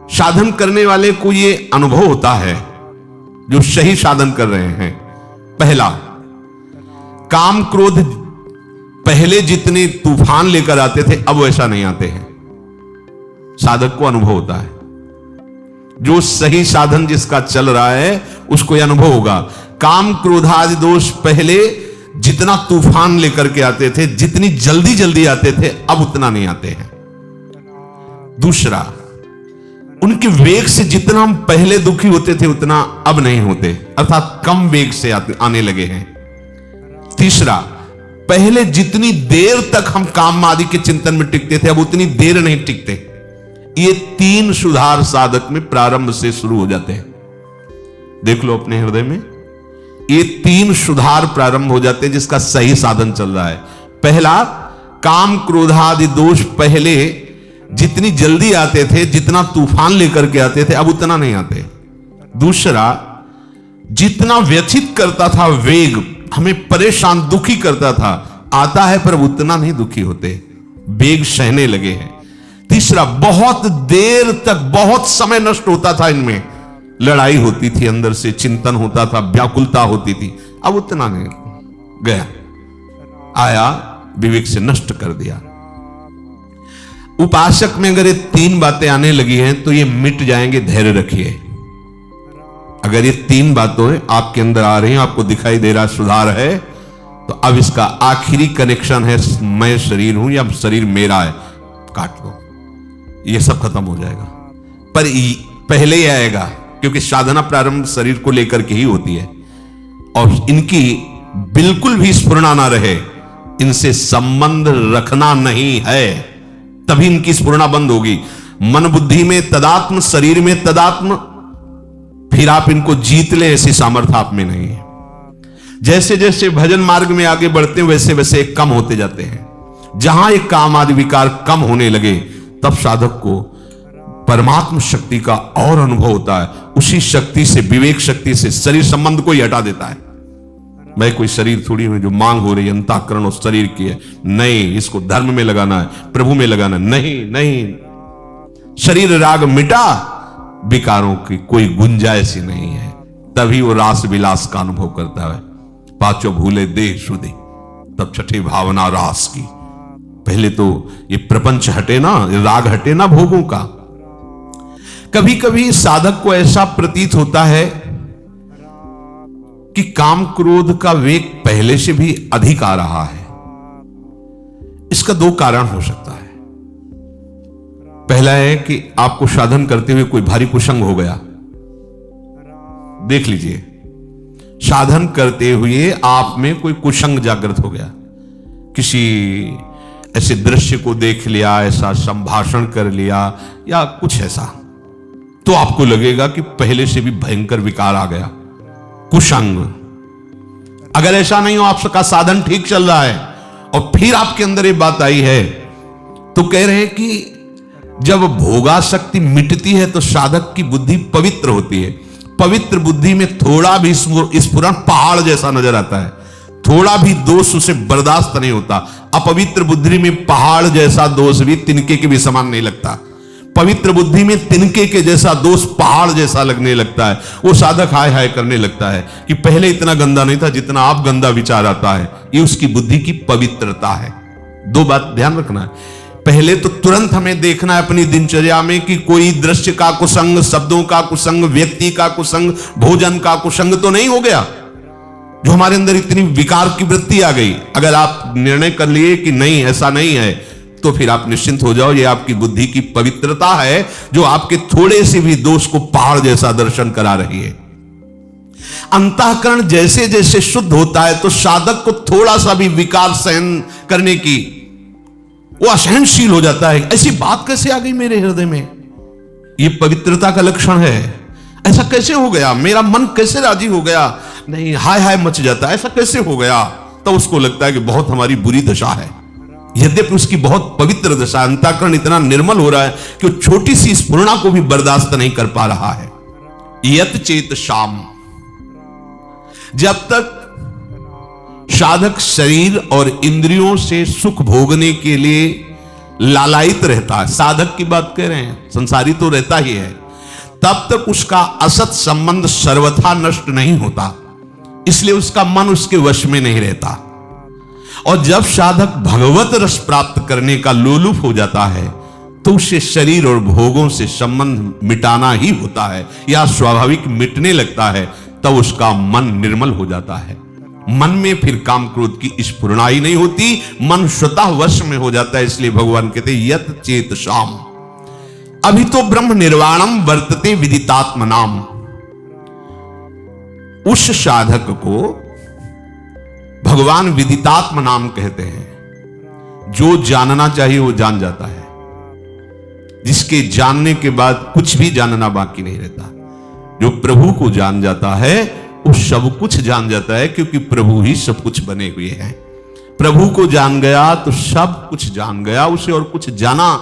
साधन करने वाले को यह अनुभव होता है, जो सही साधन कर रहे हैं। पहला, काम क्रोध पहले जितने तूफान लेकर आते थे अब वैसा नहीं आते हैं। साधक को अनुभव होता है, जो सही साधन जिसका चल रहा है उसको यह अनुभव होगा। काम क्रोधादि दोष पहले जितना तूफान लेकर के आते थे, जितनी जल्दी जल्दी आते थे, अब उतना नहीं आते हैं। दूसरा, उनके वेग से जितना हम पहले दुखी होते थे उतना अब नहीं होते, अर्थात कम वेग से आने लगे हैं। तीसरा, पहले जितनी देर तक हम काम आदि के चिंतन में टिकते थे अब उतनी देर नहीं टिकते। ये तीन सुधार साधक में प्रारंभ से शुरू हो जाते हैं। देख लो अपने हृदय में, ये तीन सुधार प्रारंभ हो जाते हैं जिसका सही साधन चल रहा है। पहला, काम क्रोधादि दोष पहले जितनी जल्दी आते थे, जितना तूफान लेकर के आते थे, अब उतना नहीं आते। दूसरा, जितना व्यथित करता था वेग, हमें परेशान दुखी करता था, आता है पर उतना नहीं दुखी होते, वेग सहने लगे हैं। तीसरा, बहुत देर तक बहुत समय नष्ट होता था, इनमें लड़ाई होती थी, अंदर से चिंतन होता था, व्याकुलता होती थी, अब उतना नहीं, गया आया विवेक से नष्ट कर दिया। उपासक में अगर ये तीन बातें आने लगी हैं तो ये मिट जाएंगे, धैर्य रखिए। अगर ये तीन बातें आपके अंदर आ रही हैं, आपको दिखाई दे रहा सुधार है, तो अब इसका आखिरी कनेक्शन है, मैं शरीर हूं या शरीर मेरा है, काट दो, ये सब खत्म हो जाएगा। पर पहले ही आएगा, क्योंकि साधना प्रारंभ शरीर को लेकर के ही होती है, और इनकी बिल्कुल भी स्फुरना ना रहे, इनसे संबंध रखना नहीं है, तभी इनकी स्फुरना बंद होगी। मन बुद्धि में तदात्म, शरीर में तदात्म, फिर आप इनको जीत ले ऐसी सामर्थ्य आप में नहीं है। जैसे जैसे भजन मार्ग में आगे बढ़ते हैं वैसे वैसे कम होते जाते हैं। जहां एक काम आदि विकार कम होने लगे तब साधक को परमात्म शक्ति का और अनुभव होता है। उसी शक्ति से, विवेक शक्ति से शरीर संबंध को ही हटा देता है। मैं कोई शरीर थोड़ी हूं जो मांग हो रही है अंतःकरण और शरीर की है, नहीं, इसको धर्म में लगाना है, प्रभु में लगाना है, नहीं नहीं। शरीर राग मिटा, विकारों की कोई गुंजाइश ही नहीं है, तभी वो रास विलास का अनुभव करता है। पांचों भूले देह शुद्धि, तब छठी भावना रास की। पहले तो ये प्रपंच हटे ना, राग हटे ना भोगों का। कभी कभी साधक को ऐसा प्रतीत होता है कि काम क्रोध का वेग पहले से भी अधिक आ रहा है। इसका दो कारण हो सकता है। पहला है कि आपको साधन करते हुए कोई भारी कुसंग हो गया। देख लीजिए, साधन करते हुए आप में कोई कुसंग जागृत हो गया, किसी ऐसे दृश्य को देख लिया, ऐसा संभाषण कर लिया या कुछ ऐसा, तो आपको लगेगा कि पहले से भी भयंकर विकार आ गया, कुसंग। अगर ऐसा नहीं हो, आपका साधन ठीक चल रहा है और फिर आपके अंदर ये बात आई है, तो कह रहे हैं कि जब भोगासक्ति मिटती है तो साधक की बुद्धि पवित्र होती है। पवित्र बुद्धि में थोड़ा भी स्फुरण पहाड़ जैसा नजर आता है, थोड़ा भी दोष उसे बर्दाश्त नहीं होता। अपवित्र बुद्धि में पहाड़ जैसा दोष भी तिनके के भी समान नहीं लगता, पवित्र बुद्धि में तिनके के जैसा दोष पहाड़ जैसा लगने लगता है। वो साधक हाय हाय करने लगता है कि पहले इतना गंदा नहीं था जितना आप गंदा विचार आता है। ये उसकी बुद्धि की पवित्रता है। दो बात ध्यान रखना है, पहले तो तुरंत हमें देखना है अपनी दिनचर्या में कि कोई दृश्य का कुसंग, शब्दों का कुसंग, व्यक्ति का कुसंग, भोजन का कुसंग तो नहीं हो गया जो हमारे अंदर इतनी विकार की वृत्ति आ गई। अगर आप निर्णय कर लिए कि नहीं, ऐसा नहीं है, तो फिर आप निश्चिंत हो जाओ, ये आपकी बुद्धि की पवित्रता है जो आपके थोड़े से भी दोष को पहाड़ जैसा दर्शन करा रही है। अंतःकरण जैसे जैसे शुद्ध होता है तो साधक को थोड़ा सा भी विकार सहन करने की वो असहनशील हो जाता है। ऐसी बात कैसे आ गई मेरे हृदय में? ये पवित्रता का लक्षण है। ऐसा कैसे हो गया? मेरा मन कैसे राजी हो गया? नहीं, हाय हाय मच जाता है, ऐसा कैसे हो गया? तो उसको लगता है कि बहुत हमारी बुरी दशा है। यद्यपि उसकी बहुत पवित्र दशा, अंतःकरण इतना निर्मल हो रहा है कि वो छोटी सी स्फुरणा को भी बर्दाश्त नहीं कर पा रहा है। यत चेत शाम, जब तक साधक शरीर और इंद्रियों से सुख भोगने के लिए लालायित रहता है, साधक की बात कह रहे हैं, संसारी तो रहता ही है, तब तक उसका असत संबंध सर्वथा नष्ट नहीं होता, इसलिए उसका मन उसके वश में नहीं रहता। और जब साधक भगवत रस प्राप्त करने का लोलुप हो जाता है तो उसे शरीर और भोगों से संबंध मिटाना ही होता है या स्वाभाविक मिटने लगता है, तब उसका मन निर्मल हो जाता है। मन में फिर काम क्रोध की स्फुरणा ही नहीं होती, मन स्वतः वश में हो जाता है। इसलिए भगवान कहते हैं यत चेत शाम अभी तो ब्रह्म निर्वाणम वर्तते विदितात्मनाम। उस साधक को भगवान विदितात्म नाम कहते हैं। जो जानना चाहिए वो जान जाता है, जिसके जानने के बाद कुछ भी जानना बाकी नहीं रहता। जो प्रभु को जान जाता है वो सब कुछ जान जाता है, क्योंकि प्रभु ही सब कुछ बने हुए हैं। प्रभु को जान गया तो सब कुछ जान गया, उसे और कुछ जाना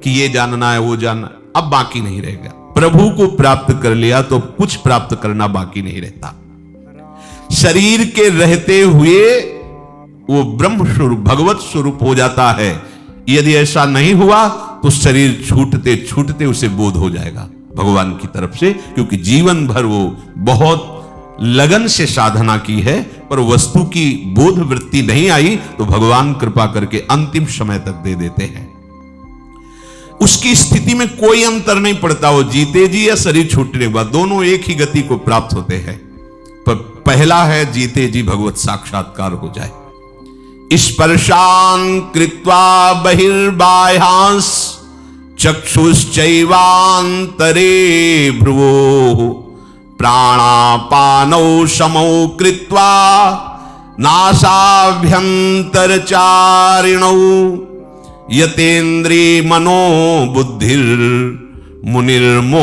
कि ये जानना है वो जानना अब बाकी नहीं रहेगा। प्रभु को प्राप्त कर लिया तो कुछ प्राप्त करना बाकी नहीं रहता। शरीर के रहते हुए वो ब्रह्म स्वरूप भगवत स्वरूप हो जाता है। यदि ऐसा नहीं हुआ तो शरीर छूटते छूटते उसे बोध हो जाएगा भगवान की तरफ से, क्योंकि जीवन भर वो बहुत लगन से साधना की है, पर वस्तु की बोध वृत्ति नहीं आई तो भगवान कृपा करके अंतिम समय तक दे देते हैं। उसकी स्थिति में कोई अंतर नहीं पड़ता, वो जीते जी या शरीर छूटने के बाद दोनों एक ही गति को प्राप्त होते हैं। पर पहला है जीते जी भगवत साक्षात्कार हो जाए। स्पर्शान कृत्वा बहिर्बाह्यांस चक्षुश्चैवान्तरे भ्रुवोः प्राणापानौ समौ कृत्वा नासाभ्यन्तरचारिणौ यतेन्द्रिय मनो बुद्धिर मुनिर्मोक्षपरायणः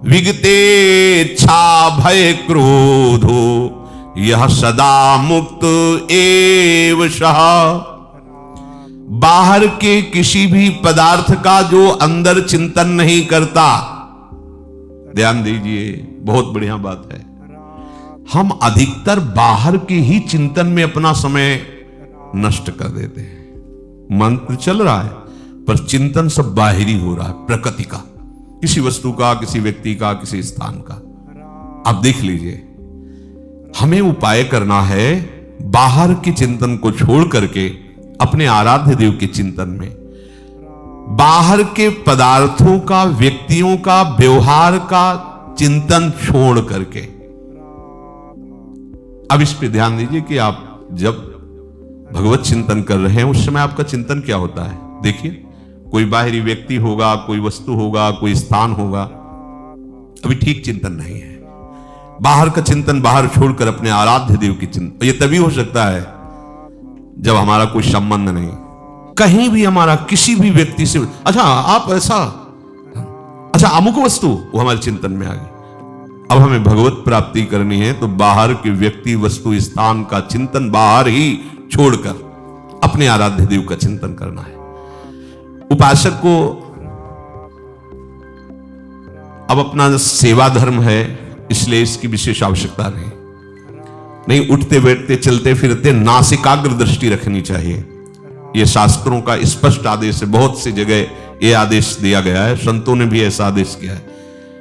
विगतेच्छा भय क्रोधो यह सदा मुक्त एव सः। बाहर के किसी भी पदार्थ का जो अंदर चिंतन नहीं करता, ध्यान दीजिए बहुत बढ़िया बात है। हम अधिकतर बाहर के ही चिंतन में अपना समय नष्ट कर देते हैं। मंत्र चल रहा है पर चिंतन सब बाहरी हो रहा है, प्रकृति का, किसी वस्तु का, किसी व्यक्ति का, किसी स्थान का। आप देख लीजिए, हमें उपाय करना है बाहर के चिंतन को छोड़ करके अपने आराध्य देव के चिंतन में, बाहर के पदार्थों का, व्यक्तियों का, व्यवहार का चिंतन छोड़ करके। अब इस पे ध्यान दीजिए कि आप जब भगवत चिंतन कर रहे हैं उस समय आपका चिंतन क्या होता है। देखिए, कोई बाहरी व्यक्ति होगा, कोई वस्तु होगा, कोई स्थान होगा, अभी ठीक चिंतन नहीं है। बाहर का चिंतन बाहर छोड़कर अपने आराध्य देव की चिंतन, ये तभी हो सकता है जब हमारा कोई संबंध नहीं, कहीं भी हमारा किसी भी व्यक्ति से, अच्छा आप ऐसा, अच्छा अमुक वस्तु, वो हमारे चिंतन में आ गई। अब हमें भगवत प्राप्ति करनी है तो बाहर के व्यक्ति, वस्तु, स्थान का चिंतन बाहर ही छोड़कर अपने आराध्य देव का चिंतन करना है। उपासक को अब अपना सेवा धर्म है, इसलिए इसकी विशेष आवश्यकता नहीं, उठते बैठते चलते फिरते नासिकाग्र दृष्टि रखनी चाहिए। यह शास्त्रों का स्पष्ट आदेश है, बहुत सी जगह यह आदेश दिया गया है, संतों ने भी ऐसा आदेश किया है।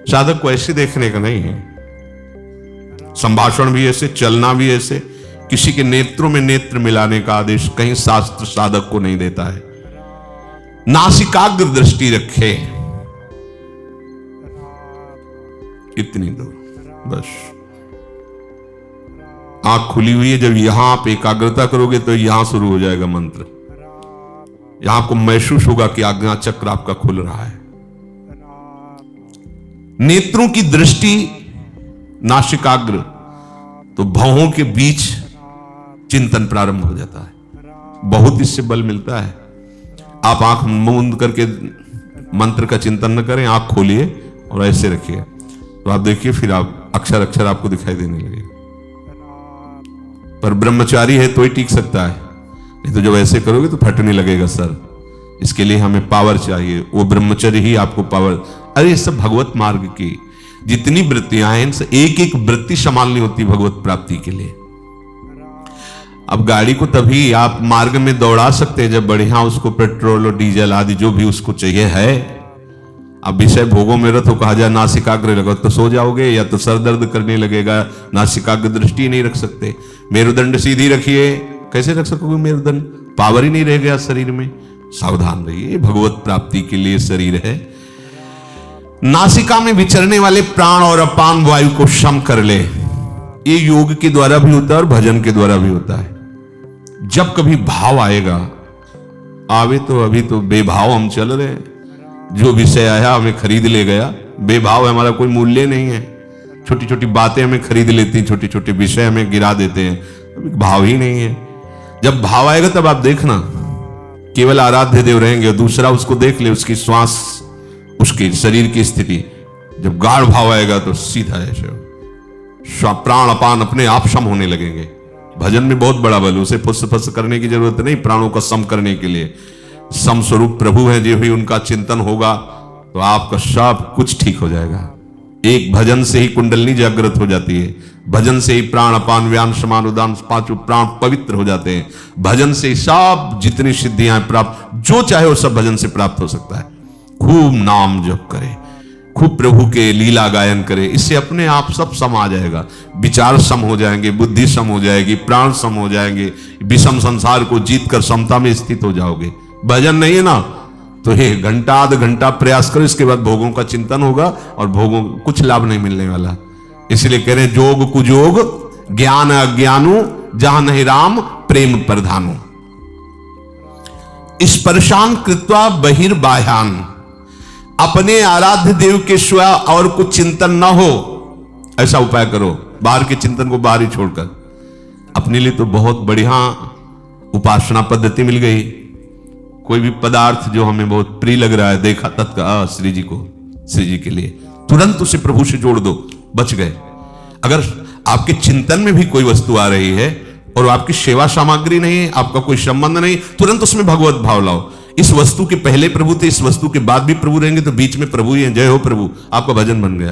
साधक को ऐसे देखने का नहीं है, संभाषण भी ऐसे, चलना भी ऐसे, किसी के नेत्रों में नेत्र मिलाने का आदेश कहीं शास्त्र साधक को नहीं देता है। नासिकाग्र दृष्टि रखे, इतनी दूर बस। आंख खुली हुई है, जब यहां आप एकाग्रता करोगे तो यहां शुरू हो जाएगा मंत्र। यहां आपको महसूस होगा कि आज्ञा चक्र आपका खुल रहा है। नेत्रों की दृष्टि नासिकाग्र, तो भौहों के बीच चिंतन प्रारंभ हो जाता है, बहुत इससे बल मिलता है। आप आंख मूंद करके मंत्र का चिंतन न करें, आंख खोलिए और ऐसे रखिए, तो आप देखिए फिर आप अक्षर अक्षर आपको दिखाई देने लगे। पर ब्रह्मचारी है तो ही टिक सकता है, नहीं तो जब ऐसे करोगे तो फटने लगेगा सर। इसके लिए हमें पावर चाहिए, वो ब्रह्मचर्य ही आपको पावर। अरे सब भगवत मार्ग की जितनी वृत्तियां हैं, इनसे एक एक वृत्ति संभालनी होती भगवत प्राप्ति के लिए। अब गाड़ी को तभी आप मार्ग में दौड़ा सकते हैं जब बढ़िया उसको पेट्रोल और डीजल आदि जो भी उसको चाहिए है। अब विषय भोगों में रत हो, कहा जाए नासिकाग्र लगा तो सो जाओगे, या तो सर दर्द करने लगेगा, नासिकाग्र दृष्टि नहीं रख सकते। मेरुदंड सीधी रखिए, कैसे रख सकोगे मेरुदंड, पावर ही नहीं रह गया शरीर में। सावधान रहिए, भगवत प्राप्ति के लिए शरीर है। नासिका में विचरने वाले प्राण और अपान वायु को क्षम कर ले, ये योग के द्वारा भी होता है और भजन के द्वारा भी होता है। जब कभी भाव आएगा, आवे तो अभी तो बेभाव हम चल रहे हैं, जो विषय आया हमें खरीद ले गया, बेभाव है, हमारा कोई मूल्य नहीं है। छोटी छोटी बातें हमें खरीद लेती हैं, छोटे छोटे विषय हमें गिरा देते हैं, अभी भाव ही नहीं है। जब भाव आएगा तब आप देखना, केवल आराध्य देव रहेंगे, और दूसरा उसको देख ले, उसकी श्वास, उसके शरीर की स्थिति। जब गाढ़ भाव आएगा तो सीधा है, प्राण अपान अपने आप सम होने लगेंगे। भजन में बहुत बड़ा बल, उसे फुस फुस करने की जरूरत नहीं, प्राणों का सम करने के लिए। सम स्वरूप प्रभु है, जो भी उनका चिंतन होगा तो आपका सब कुछ ठीक हो जाएगा। एक भजन से ही कुंडलनी जागृत हो जाती है, भजन से ही प्राण अपान व्यान समान उदान पांचों प्राण पवित्र हो जाते हैं। भजन से ही सब जितनी सिद्धियां प्राप्त, जो चाहे वो सब भजन से प्राप्त हो सकता है। खूब नाम जप करे, खूब प्रभु के लीला गायन करे, इससे अपने आप सब सम आ जाएगा। विचार सम हो जाएंगे, बुद्धि सम हो जाएगी, प्राण सम हो जाएंगे, विषम संसार को जीत कर समता में स्थित हो जाओगे। भजन नहीं है ना, तो ये घंटा आध घंटा प्रयास करो, इसके बाद भोगों का चिंतन होगा और भोगों कुछ लाभ नहीं मिलने वाला। इसलिए कह रहे जोग कुजोग ज्ञान अज्ञानु जहां नहीं राम प्रेम प्रधानु। स्पर्शान कृत्वा बहिर्बाह्यान, अपने आराध्य देव के सिवा और कुछ चिंतन ना हो, ऐसा उपाय करो। बाहर के चिंतन को बाहर ही छोड़कर अपने लिए तो बहुत बढ़िया उपासना पद्धति मिल गई। कोई भी पदार्थ जो हमें बहुत प्रिय लग रहा है, देखा तत्काल श्री जी को, श्री जी के लिए तुरंत उसे प्रभु से जोड़ दो, बच गए। अगर आपके चिंतन में भी कोई वस्तु आ रही है और आपकी सेवा सामग्री नहीं है, आपका कोई संबंध नहीं, तुरंत उसमें भगवत भाव लाओ। इस वस्तु के पहले प्रभु थे, इस वस्तु के बाद भी प्रभु रहेंगे, तो बीच में प्रभु ही है। जय हो प्रभु, आपका भजन बन गया।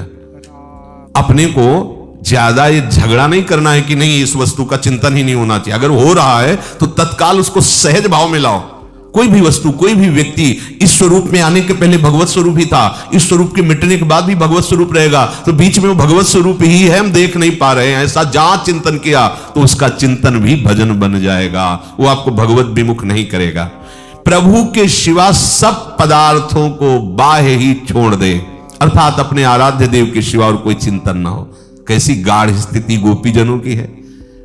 अपने को ज्यादा ये झगड़ा नहीं करना है कि नहीं इस वस्तु का चिंतन ही नहीं होना चाहिए। अगर हो रहा है तो तत्काल उसको सहज भाव में लाओ। कोई भी वस्तु, कोई भी व्यक्ति इस स्वरूप में आने के पहले भगवत स्वरूप ही था, इस स्वरूप के मिटने के बाद भी भगवत स्वरूप रहेगा, तो बीच में वो भगवत स्वरूप ही है, हम देख नहीं पा रहे हैं। ऐसा जहां चिंतन किया तो उसका चिंतन भी भजन बन जाएगा, वो आपको भगवत विमुख नहीं करेगा। प्रभु के सिवा सब पदार्थों को बाह्य ही छोड़ दे, अर्थात अपने आराध्य देव के सिवा और कोई चिंतन ना हो। कैसी गाढ़ स्थिति गोपी जनों की है।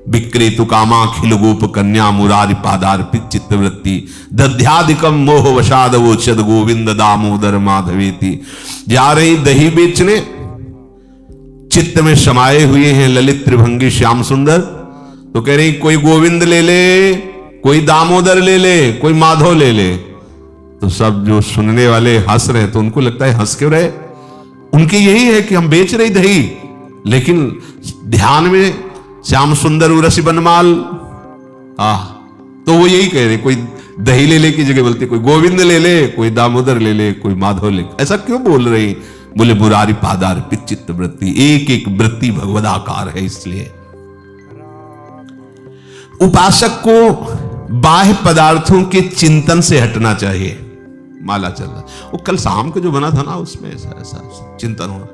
विक्रेतु कामा खिल गोप कन्या मुरारी पादार्पित चित्तवृत्ति दध्यादिकम मोह वशाद वोचद गोविंद दामोदर माधवेति। जा रही दही बेचने, चित्त में समाये हुए हैं ललित त्रिभंगी श्याम सुंदर, तो कह रही कोई गोविंद ले ले, कोई दामोदर ले ले, कोई माधव ले ले। तो सब जो सुनने वाले हंस रहे, तो उनको लगता है हंस क्यों रहे, उनकी यही है कि हम बेच रही दही, लेकिन ध्यान में श्याम सुंदर उरसी बनमाल। तो वो यही कह रहे, कोई दही ले ले की जगह बोलते कोई गोविंद ले ले, कोई दामोदर ले ले, कोई माधव ले। ऐसा क्यों बोल रही? बोले मुरारी पादार्पित चित्त वृत्ति, एक एक वृत्ति भगवदाकार है। इसलिए उपासक को बाह्य पदार्थों के चिंतन से हटना चाहिए। माला चल रहा, वो कल शाम को जो बना था ना, उसमें ऐसा ऐसा चिंतन होना।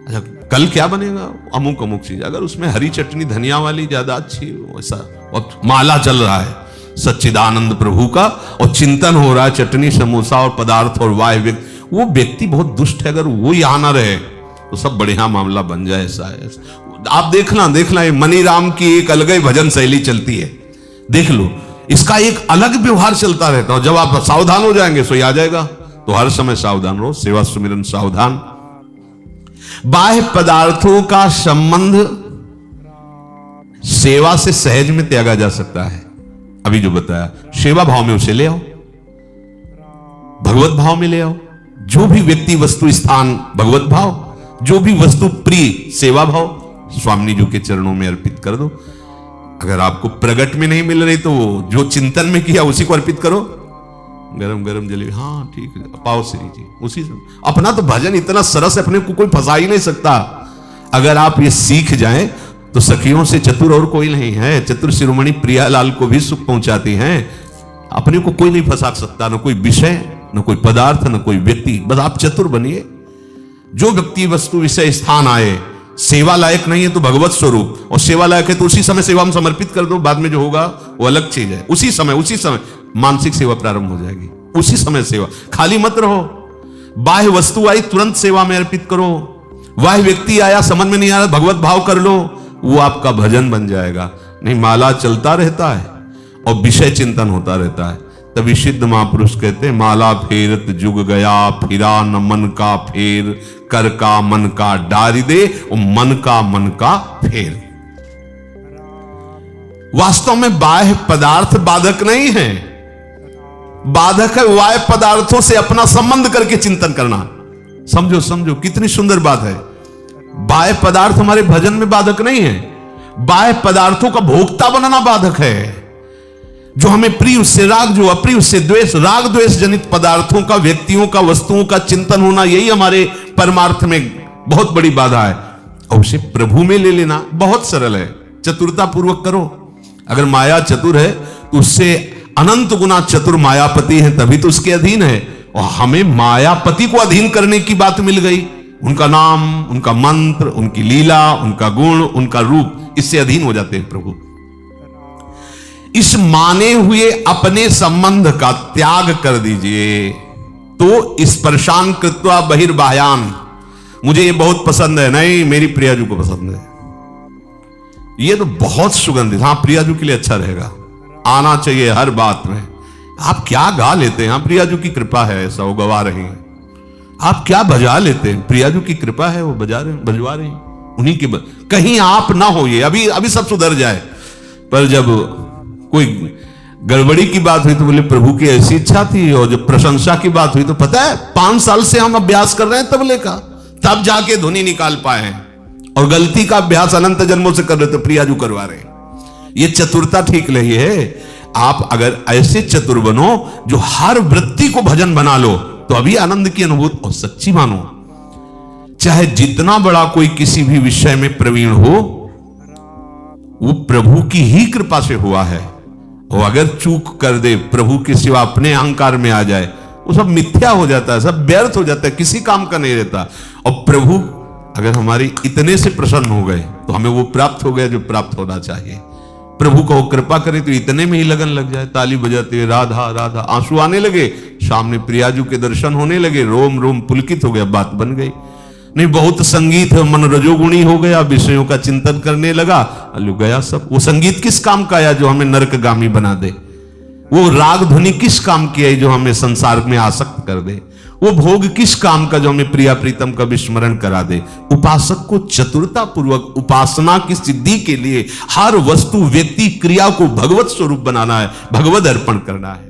अच्छा, कल क्या बनेगा? अमुक अमुक चीज, अगर उसमें हरी चटनी धनिया वाली ज्यादा अच्छी, वैसा। और माला चल रहा है सच्चिदानंद प्रभु का, और चिंतन हो रहा है चटनी समोसा और पदार्थ और वाह, वो व्यक्ति बहुत दुष्ट है। अगर वो यहां ना रहे तो सब बढ़िया मामला बन जाए। ऐसा है, आप देखना ये मनीराम की एक अलग ही भजन शैली चलती है, देख लो, इसका एक अलग व्यवहार चलता रहता है। जब आप सावधान हो जाएंगे सो आ जाएगा। तो हर समय सावधान रहो, सेवा सुमिरन सावधान। बाह्य पदार्थों का संबंध सेवा से सहज में त्यागा जा सकता है। अभी जो बताया, सेवा भाव में उसे ले आओ, भगवत भाव में ले आओ। जो भी व्यक्ति वस्तु स्थान भगवत भाव, जो भी वस्तु प्रिय सेवा भाव, स्वामी जी के चरणों में अर्पित कर दो। अगर आपको प्रगट में नहीं मिल रही तो जो चिंतन में किया उसी को अर्पित करो। गरम गरम जलेबी, हाँ ठीक है, पाओ श्री जी, उसी से। अपना तो भजन इतना सरस है, अपने को कोई फंसा ही नहीं सकता। अगर आप ये सीख जाएं तो सखियों से चतुर और कोई नहीं है। चतुर शिरोमणि प्रियालाल को भी सुख पहुंचाती हैं। अपने को कोई नहीं फंसा सकता, न कोई विषय, न कोई पदार्थ, न कोई व्यक्ति। बस आप चतुर बनिए। जो व्यक्ति, वस्तु, विषय, स्थान आए, सेवा लायक नहीं है तो भगवत स्वरूप, और सेवा लायक है तो उसी समय सेवा में समर्पित कर दो। बाद में जो होगा वो अलग चीज है। उसी समय मानसिक सेवा प्रारंभ हो जाएगी। उसी समय सेवा, खाली मत रहो। बाह्य वस्तु आई तुरंत सेवा में अर्पित करो। बाह्य व्यक्ति आया समझ में नहीं आ रहा, भगवत भाव कर लो, वो आपका भजन बन जाएगा। नहीं, माला चलता रहता है और विषय चिंतन होता रहता है। तभी सिद्ध महापुरुष कहते हैं, माला फेरत जुग गया, फिरा न मन का फेर, कर का मन का डारी दे, और मन का फेर। वास्तव में बाह्य पदार्थ बाधक नहीं है, बाधक है बाह्य पदार्थों से अपना संबंध करके चिंतन करना। समझो कितनी सुंदर बात है। बाह्य पदार्थ हमारे भजन में बाधक नहीं है, बाह्य पदार्थों का भोक्ता बनना बाधक है। जो हमें प्रिय उससे राग, जो अप्रिय उससे द्वेष, राग द्वेष जनित पदार्थों का, व्यक्तियों का, वस्तुओं का चिंतन होना, यही हमारे परमार्थ में बहुत बड़ी बाधा है। और उसे प्रभु में ले लेना बहुत सरल है। चतुरता पूर्वक करो। अगर माया चतुर है तो उससे अनंत गुना चतुर मायापति है, तभी तो उसके अधीन है। और हमें मायापति को अधीन करने की बात मिल गई। उनका नाम, उनका मंत्र, उनकी लीला, उनका गुण, उनका रूप, इससे अधीन हो जाते हैं प्रभु। इस माने हुए अपने संबंध का त्याग कर दीजिए। तो स्पर्शान कृत्वा बहिर्बाह्यान, मुझे ये बहुत पसंद है, नहीं मेरी प्रियाजू को पसंद है, ये तो बहुत सुगंधित, हाँ प्रियाजू के लिए अच्छा रहेगा, आना चाहिए हर बात में। आप क्या गा लेते हैं, हाँ प्रियाजू की कृपा है, ऐसा वो गवा रही हैं। आप क्या बजा लेते हैं, प्रियाजू की कृपा है, वो बजवा रही हैं उन्हीं के कहीं आप ना हो। ये अभी सब सुधर जाए, पर जब कोई गड़बड़ी की बात हुई तो बोले प्रभु की ऐसी इच्छा थी। और जब प्रशंसा की बात हुई तो पता है 5 साल से हम अभ्यास कर रहे हैं तबले का, तब जाके धुनी निकाल पाए हैं। और गलती का अभ्यास अनंत जन्मों से कर रहे तो प्रियाजू करवा रहे हैं। ये चतुरता ठीक नहीं है। आप अगर ऐसे चतुर बनो जो हर वृत्ति को भजन बना लो, तो अभी आनंद की अनुभूति और सच्ची मानो। चाहे जितना बड़ा कोई किसी भी विषय में प्रवीण हो, वो प्रभु की ही कृपा से हुआ है। और अगर चूक कर दे, प्रभु के सिवा अपने अहंकार में आ जाए, वो सब मिथ्या हो जाता है, सब व्यर्थ हो जाता है, किसी काम का नहीं रहता। और प्रभु अगर हमारी इतने से प्रसन्न हो गए तो हमें वो प्राप्त हो गया जो प्राप्त होना चाहिए। प्रभु को कृपा करे तो इतने में ही लगन लग जाए, ताली बजाते हुए राधा राधा, आंसू आने लगे, सामने प्रियाजू के दर्शन होने लगे, रोम रोम पुलकित हो गया, बात बन गई। नहीं बहुत संगीत है, मन रजोगुणी हो गया, विषयों का चिंतन करने लगा, अलू गया सब। वो संगीत किस काम का आया जो हमें नरकगामी बना दे? वो राग ध्वनि किस काम की है जो हमें संसार में आसक्त कर दे? वो भोग किस काम का जो हमें प्रिया प्रीतम का विस्मरण करा दे? उपासक को चतुरता पूर्वक उपासना की सिद्धि के लिए हर वस्तु, व्यक्ति, क्रिया को भगवत स्वरूप बनाना है, भगवत अर्पण करना है।